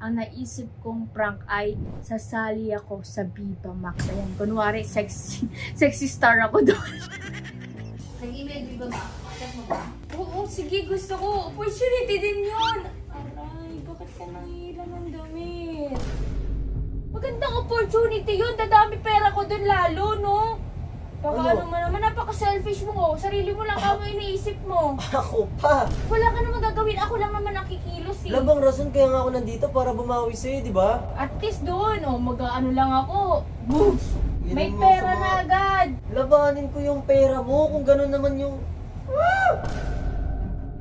ang naisip kong prank ay sasali ako sa Viva Max. Ayan, kunwari sexy star ako doon. Nag-email Viva Max? Check mo ba? Oo, sige, gusto ko. Opportunity din yun. Aray, bakit ka nanghihilan ng damit? Magandang opportunity yun. Dadami pera ko doon lalo, no? Baka ano mo naman, napaka-selfish mo. Sarili mo lang ako iniisip mo. Ako pa! Wala ka naman gagawin. Ako lang naman ang kikilos eh. Labang rason kaya nga ako nandito para bumawi sa'yo, di ba? At least doon, oh, mag-ano lang ako. Boom! Yun May ang pera masama. na agad. Labanin ko yung pera mo kung gano'n naman yung...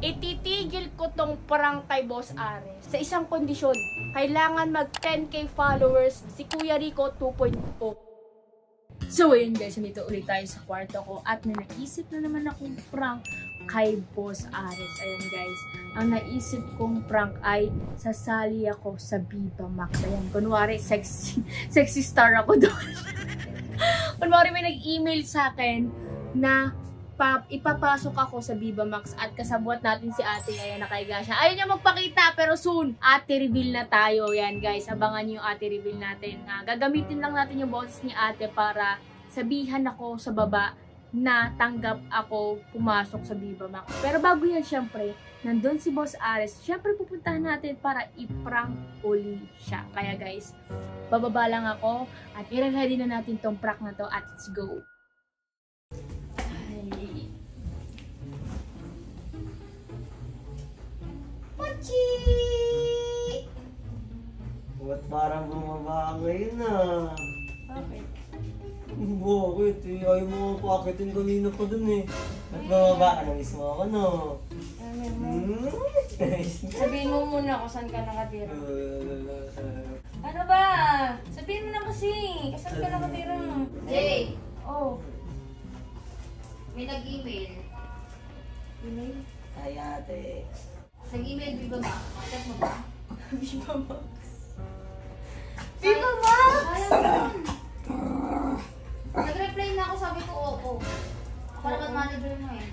Ititigil ko tong prank kay Boss Ares sa isang kondisyon. Kailangan mag 10k followers si Kuya Rico 2.0. So ayun guys, nandito ulit tayo sa kwarto ko at may naisip na naman akong prank kay Boss Ares. Ayan guys, ang naisip kong prank ay sasali ako sa Viva Max. Ayan, kunwari sexy star ako doon. Kunwari may nag-email sa akin na ipapasok ako sa Viva Max at kasabwat natin si ate. Ayan, nakahiga siya. Ayaw niya magpakita pero soon, ate reveal na tayo. Yan guys, abangan niyo yung ate reveal natin. Gagamitin lang natin yung boses ni ate para sabihan ako sa baba na tanggap ako pumasok sa Viva Max. Pero bago yan, syempre, nandun si Boss Ares. Syempre, pupuntahan natin para i-prank uli siya. Kaya guys, bababa lang ako at i-ready na natin tong prank na to at let's go. Pachi! Ba't parang bumaba ngayon ah? Okay. Bakit eh? Ayaw mo pakitin kanina pa dun eh. Ba't bumaba ka? Namiss mo ako no? Sabihin mo muna kung saan ka nakatira. Ano ba? Sabihin mo na kasi. Saan ka nakatira? Jay! Oh. May nag-email. Email? Ay ate. Nag-email Viva Max? Check mo ba? Viva Max. Viva Max! Sayang yun. Nag-reply na ako, sabi ko oo. Ako naman manager mo eh.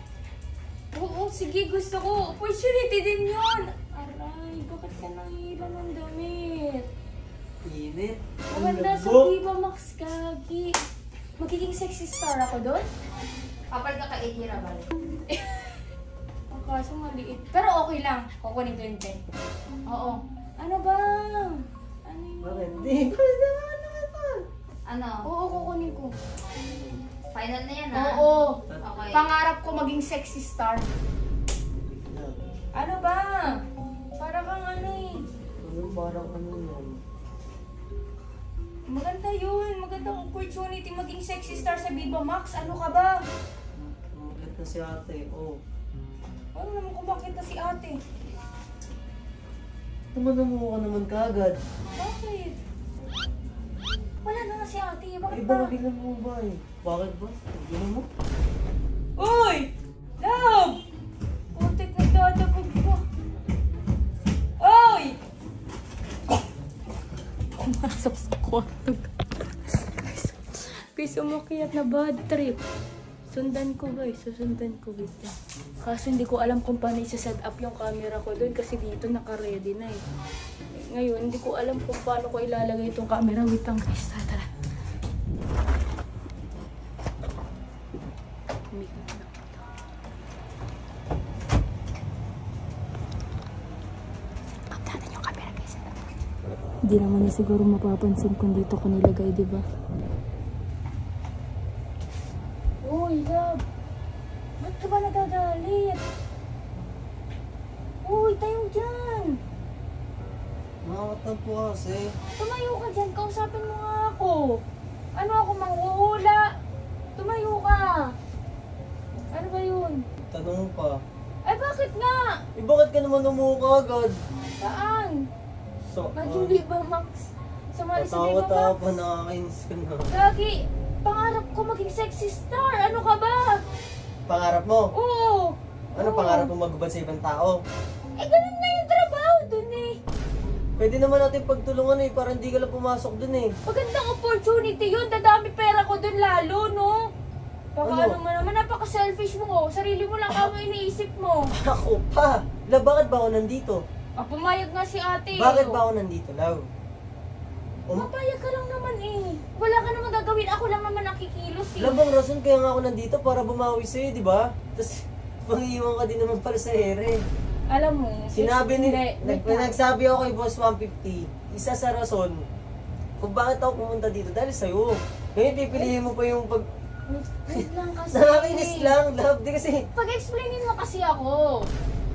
Oo, sige, gusto ko. Opportunity din yun. Aray, bakit ka nanghihilan ng damit? Init. Maganda sa Labo. Viva Max, kagi. Magiging sexy star ako doon? Kapal ka kay Edira ba? Ang kaso maliit. Pero okay lang. Kukunin ko yung pen. Oo. Ano ba? Ano yun? Bakit? Di ba naman Ano? Oo, kukunin ko. Final na yan ha? Oo. Okay. Pangarap ko maging sexy star. Ano ba? Para kang ano eh. Ano parang ano yun? Maganda yun. Magandang opportunity maging sexy star sa Viva Max. Ano ka ba? Bakit na si ate? Oh. Ano naman kung bakit na si ate? Tumano mo ka naman kaagad. Bakit? Wala na nga si ate. Bakit Eh, ba? bakit biglang mo ba eh? Bakit ba? Tignan mo? Uy! Love! Putik na dadabog ko. Uy! Pumasok sa kwarto. Piso umakyat na bad trip. Sundan ko guys. Susundan ko wait lang. Kaso hindi ko alam kung paano isa-set up yung camera ko doon kasi dito naka-ready na eh. Ngayon, hindi ko alam kung paano ko ilalagay itong camera. Wait lang guys. Tara. Kaptatan yung camera guys. Hindi naman niya siguro mapapansin kung dito ko nilagay, di ba? Uy, love! Ba't ka ba nagagalit? Uy, tayo dyan! Nakakatan po kasi. Tumayo ka dyan, kausapin mo nga ako. Ano ako, manghuhula? Tumayo ka. Ano ba yun? Tanong pa. Ay, bakit nga? Eh, bakit ka naman umuha agad? Saan? So, Maging Viva Max. Sumali sa Viva Tawa-tawa Max. pa, nakakainis ka na. Gagi, pangarap ko maging sexy star. Ano ka ba? Pangarap mo? Oo. Ano Oo. pangarap mo magubad sa ibang tao? Eh, ganun nga yung trabaho dun eh. Pwede naman natin pagtulungan eh, para hindi ka lang pumasok dun eh. Magandang opportunity yun. Dadami pera ko dun lalo, no? Baka Ano? ano mo naman, napaka-selfish mo. Sarili mo lang ako iniisip mo. Ako pa! Bakit ba ako nandito? Pumayag nga si ate. Bakit ba ako nandito, love? Papayag ka lang naman eh. Wala ka naman gagawin. Ako lang naman nakikilos eh. Alam bang rason kaya nga ako nandito para bumawi sa'yo, di ba? Tapos, mangiiwan ka din naman pala sa ere. Alam mo, Sinabi ni, wait lang. nagsabi ako kay Boss 150, isa sa rason kung bakit ako pumunta dito dahil sa'yo. Ngayon, pipiliin mo pa yung pag... Wait lang kasi. Nakakainis lang, love. Di kasi... Pag-explainin mo kasi ako.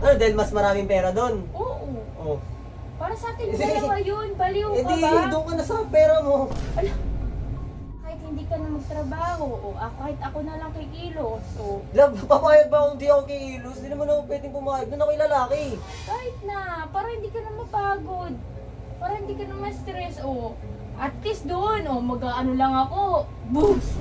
Ano, dahil mas maraming pera doon? Oo. Oh. Para sa atin dalawa yun. Baliw Eh ka di, ba? doon ka na sa pera mo. Ala, kahit hindi ka na magtrabaho, kahit ako na lang kikilos, Love, papayag ba kung di ako kiilos? Di naman ako pwedeng pumayag. Doon ako'y lalaki. kahit na, para hindi ka na mapagod. Para hindi ka na ma-stress, At least doon, mag-ano lang ako. Boost!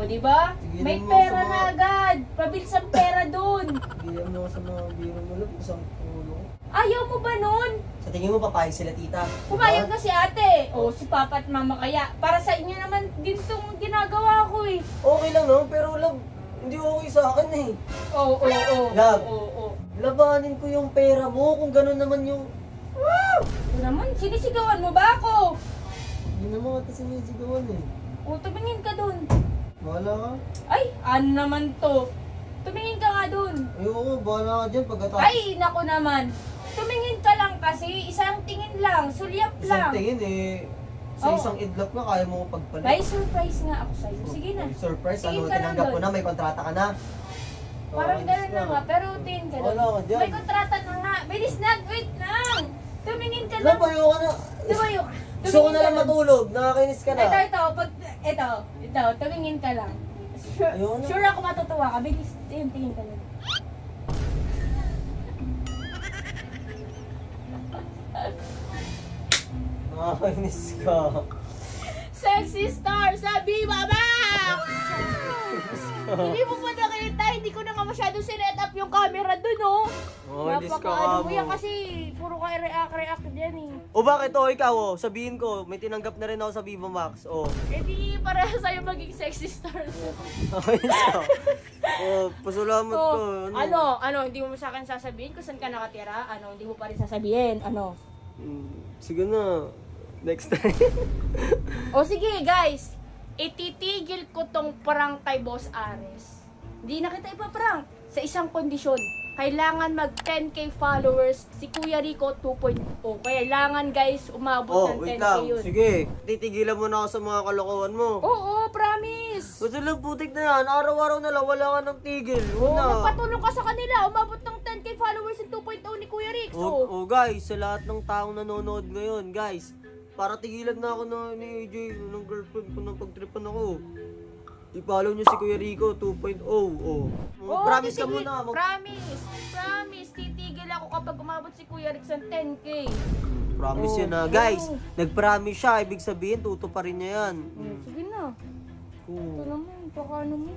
Di ba? Tigilan May mo pera sa mga- na agad. Pabilis ang pera doon. Bigyan mo sa mga biro mo, love. Isang pulo. Ayaw mo ba nun? Sa tingin mo, papayag sila, tita? Pumayag ka si ate. Si papa at mama kaya. Para sa inyo naman din tong ginagawa ko eh. Okay lang no, pero love, hindi okay sa akin eh. Love. Labanin ko yung pera mo kung gano'n naman yung... Ito naman, sinisigawan mo ba ako? Hindi naman kita sinisigawan eh. Tumingin ka dun. Bahala ka. Ay, ano naman to? Tumingin ka nga dun. Ayoko, bahala ka dyan pagkatapos. Ay, naku naman. Tumingin ka lang kasi, isang tingin lang, sulyap lang. Isang tingin eh. Sa Oo. isang idlap nga, kaya mo ko pagpalit. May surprise nga ako sa'yo. Sige na. Surprise, Tingin ano, ka lang tinanggap ko doon. na, may kontrata ka na. Parang Okay, gano'n dis na ka. nga, pero tingin ka Wala ka dun. dyan. May kontrata na nga. Bilis na, wait lang. Tumingin ka lang. Love, ayoko na. Tumayo. Gusto ko na lang matulog, nakakainis ka na. Ito, tumingin ka lang. Ayoko na. Sure ako matutuwa ka. Bilis, tingin ka lang. Nakakainis ka. Sexy star sa Viva Max! Hindi mo pa nakita, hindi ko na nga masyado sinet up yung camera dun, Napaka-ano mo yan kasi puro ka react dyan eh. O bakit ikaw sabihin ko, may tinanggap na rin ako sa Viva Max. Eh di pareha sa'yo maging sexy star. Nakakainis ka. Pasalamat ka. Hindi mo sa akin sasabihin kung saan ka nakatira? Hindi mo pa rin sasabihin? Sige na. Next time. Sige guys, ititigil ko tong prank kay Boss Ares. Hindi na kita ipaprank. Sa isang kondisyon, kailangan mag 10k followers si Kuya Rico 2.0. Kailangan guys, umabot ng 10k yun. Sige. Titigilan mo na ako sa mga kalokohan mo. Oo, promise. Gusto lang putik na yan. Araw-araw na lang, wala ka ng tigil. Magpatulong ka sa kanila. Umabot ng 10k followers si 2.0 ni Kuya Rico. Guys, sa lahat ng taong nanonood ngayon, guys, para tigilan na ako ni AJ, ng girlfriend ko nang pagtripan ako. I-follow nyo si Kuya Rico 2.0. Promise ka muna. Promise. Titigil ako kapag umabot si Kuya Rico ng 10k. Promise yun na. Guys, nag-promise siya. Ibig sabihin, tuto pa rin niya yan. Sige na. Ito naman, baka naman.